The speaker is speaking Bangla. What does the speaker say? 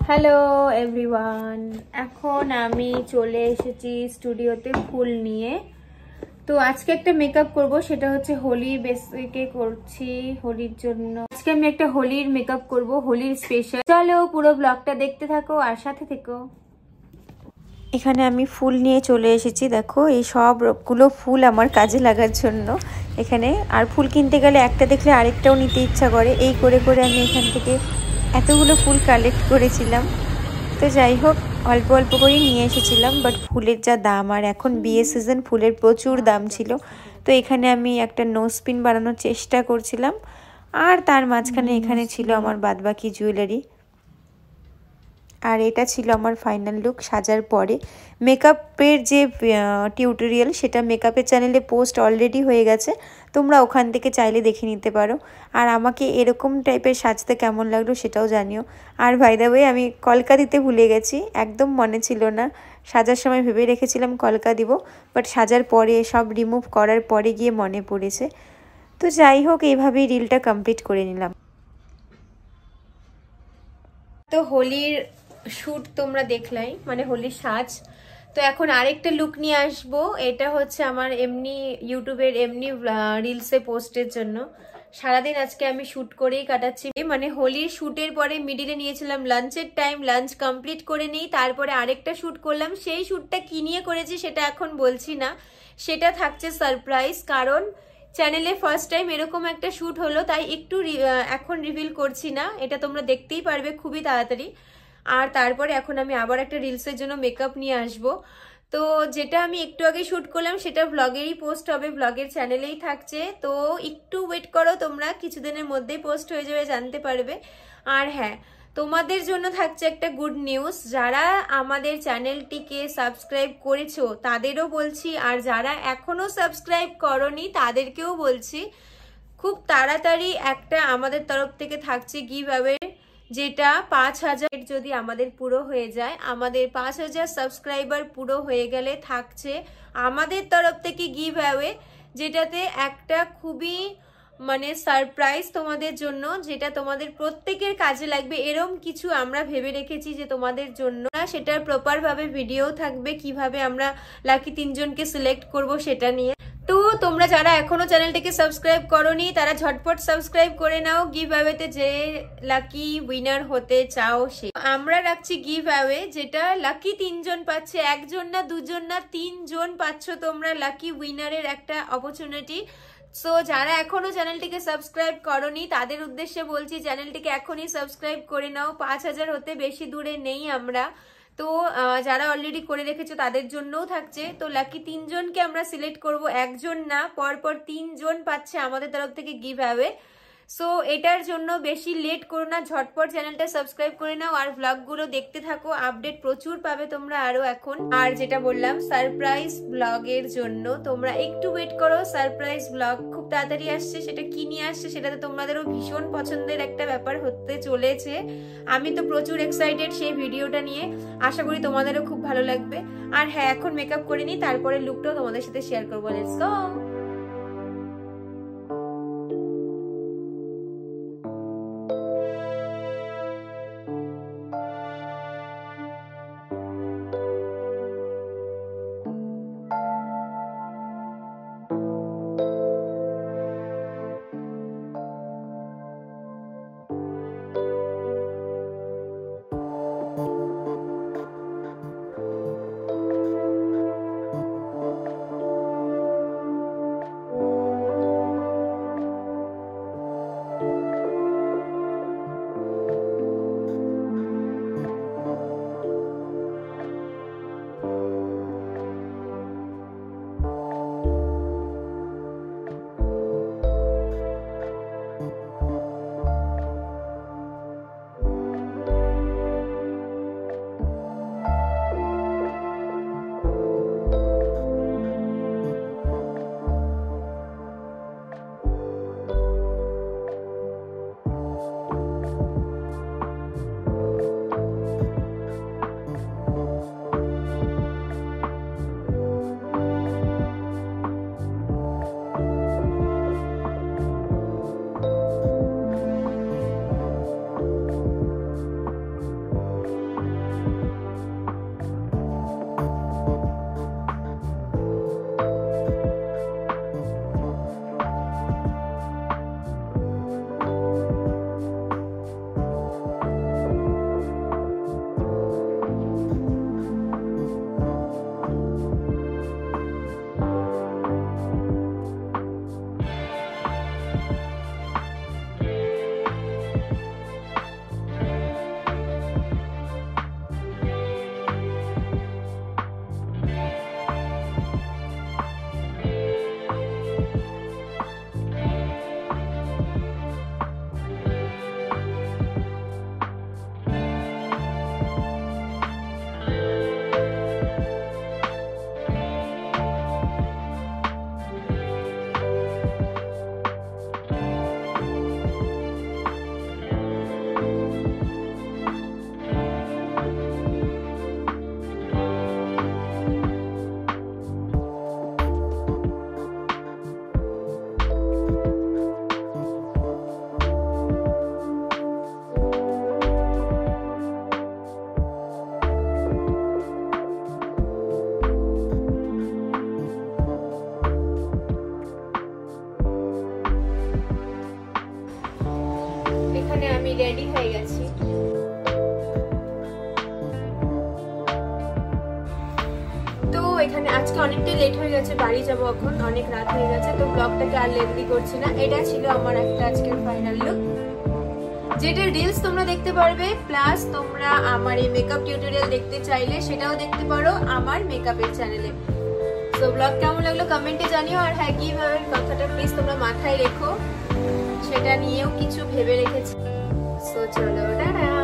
হ্যালো এভরিওয়ান, এখন আমি চলে এসেছি স্টুডিওতে ফুল নিয়ে। তো আজকে একটা মেকআপ করব, সেটা হচ্ছে হোলি বেসিকে করছি হোলির জন্য। আজকে আমি একটা হোলির মেকআপ করব, হোলির স্পেশাল। চলো পুরো ব্লগটা দেখতে থাকো আর সাথে থেকো। এখানে আমি ফুল নিয়ে চলে এসেছি। দেখো এই সবগুলো ফুল আমার কাজে লাগার জন্য এখানে। আর ফুল কিনতে গেলে একটা দেখলে আরেকটাও নিতে ইচ্ছা করে, এই করে করে আমি এখান থেকে এতগুলো ফুল কালেক্ট করেছিলাম। তো যাই হোক, অল্প অল্প করেই নিয়ে এসেছিলাম, বাট ফুলের যা দাম, আর এখন বিয়ে সিজন, ফুলের প্রচুর দাম ছিল। তো এখানে আমি একটা নোজপিন বানানোর চেষ্টা করছিলাম, আর তার মাঝখানে এখানে ছিল আমার বাদবাকি জুয়েলারি। আর এটা ছিল আমার ফাইনাল লুক সাজার পরে। মেকআপের যে টিউটোরিয়াল, সেটা মেকআপের চ্যানেলে পোস্ট অলরেডি হয়ে গেছে, তোমরা ওখান থেকে চাইলে দেখে নিতে পারো। আর আমাকে এরকম টাইপের সাজতে কেমন লাগলো সেটাও জানিও। আর বাই দ্য ওয়ে, আমি কলকা দিতে ভুলে গেছি, একদম মনে ছিল না। সাজার সময় ভেবে রেখেছিলাম কলকা দিব, বাট সাজার পরে সব রিমুভ করার পরে গিয়ে মনে পড়েছে। তো যাই হোক, এইভাবেই রিলটা কমপ্লিট করে নিলাম। তো হোলির শুট তোমরা দেখলাই, মানে হোলির সাজ। তো এখন আরেকটা লুক নিয়ে আসবো। এটা হচ্ছে আমার এমনি ইউটিউবের এমনি রিলসে পোস্টের জন্য। সারাদিন আজকে আমি শুট করেই কাটাচ্ছি, মানে হোলির শুটের পরে মিডিলে নিয়েছিলাম লাঞ্চের টাইম, লাঞ্চ কমপ্লিট করে নিই, তারপরে আরেকটা শুট করলাম। সেই শুটটা কি নিয়ে করেছি সেটা এখন বলছি না, সেটা থাকছে সারপ্রাইজ। কারণ চ্যানেলে ফার্স্ট টাইম এরকম একটা শুট হলো, তাই একটু এখন রিভিল করছি না, এটা তোমরা দেখতেই পারবে খুবই তাড়াতাড়ি। আর তারপরে এখন আমি আবার একটা রিলসের জন্য মেকআপ নিয়ে আসব। তো যেটা আমি একটু আগে শুট করলাম সেটা ব্লগেরই পোস্ট হবে, ব্লগের চ্যানেলেই থাকছে। তো একটু ওয়েট করো, তোমরা কিছুদিনের মধ্যেই পোস্ট হয়ে যাবে, জানতে পারবে। আর হ্যাঁ, তোমাদের জন্য থাকছে একটা গুড নিউজ। যারা আমাদের চ্যানেলটিকে সাবস্ক্রাইব করেছো তাদেরও বলছি, আর যারা এখনো সাবস্ক্রাইব করোনি তাদেরকেও বলছি, খুব তাড়াতাড়ি একটা আমাদের তরফ থেকে থাকছে গিভ অ্যাওয়ে, যেটা 5000 যদি আমাদের পুরো হয়ে যায়, আমাদের 5000 সাবস্ক্রাইবার পুরো হয়ে গেলে থাকছে আমাদের তরফ থেকে গিভ অ্যাওয়ে, যেটাতে একটা খুবই মানে সারপ্রাইজ তোমাদের জন্য, যেটা তোমাদের প্রত্যেকের কাজে লাগবে। এরম কিছু আমরা ভেবে রেখেছি যে তোমাদের জন্য, সেটার প্রপার ভাবে ভিডিও থাকবে, কিভাবে আমরা লাকি 3 জনকে সিলেক্ট করব সেটা নিয়ে। তো তোমরা যারা এখনো চ্যানেলটিকে সাবস্ক্রাইব করোনি তারা ঝটপট সাবস্ক্রাইব করে নাও। গিভ অ্যাওয়েতে যে লাকি উইনার হতে চাও সে, আমরা রাখছি গিভ অ্যাওয়ে, যেটা লাকি 3 জন পাচ্ছে, একজন না দুজন না 3 জন পাচ্ছ তোমরা লাকি উইনারের একটা অপরচুনিটি। সো যারা এখনো চ্যানেলটিকে সাবস্ক্রাইব করোনি তাদের উদ্দেশ্যে বলছি, চ্যানেলটিকে এখনই সাবস্ক্রাইব করে নাও। 5000 হতে বেশি দূরে নেই আমরা। তো যারা অলরেডি করে রেখেছো তাদের জন্যও থাকছে। তো লাকি 3 জনকে আমরা সিলেক্ট করব, একজন না, পরপর 3 জন পাচ্ছে আমাদের তরফ থেকে গিভ অ্যাওয়ে। সো এটার জন্য বেশি লেট করো না, ঝটপট চ্যানেলটা সাবস্ক্রাইব করে নাও আর ব্লগগুলো দেখতে থাকো, আপডেট প্রচুর পাবে তোমরা আরো এখন। আর যেটা বললাম সারপ্রাইজ ব্লগের জন্য তোমরা একটু ওয়েট করো, সারপ্রাইজ ব্লগ খুব তাড়াতাড়ি আসছে। সেটা কি নিয়ে আসছে সেটাতে তোমাদেরও ভীষণ পছন্দের একটা ব্যাপার হতে চলেছে। আমি তো প্রচুর এক্সাইটেড সেই ভিডিওটা নিয়ে, আশা করি তোমাদেরও খুব ভালো লাগবে। আর হ্যাঁ, এখন মেকআপ করে নিই, তারপরে লুকটাও তোমাদের সাথে শেয়ার করবো। Let's go. এখানে আজকে অনেকটাই লেট হয়ে গেছে, বাড়ি যাবো এখন, অনেক রাত হয়ে গেছে, তো ব্লগটাকে আর লেন্দি করছি না। এটা ছিল আমার একটা আজকের ফাইনাল লুক, যেটা রিলস তোমরা দেখতে পারবে, প্লাস তোমরা আমার এই মেকআপ টিউটোরিয়াল দেখতে চাইলে সেটাও দেখতে পারো আমার মেকআপের চ্যানেলে। তো ব্লগ কেমন লাগলো কমেন্টে জানিও। আর হ্যাঁ, গিভঅ্যাওয়ের কথাটা প্লিজ তোমরা মাথায় রেখো, সেটা নিয়েও কিছু ভেবে রেখেছি। সো চলো, টাটা।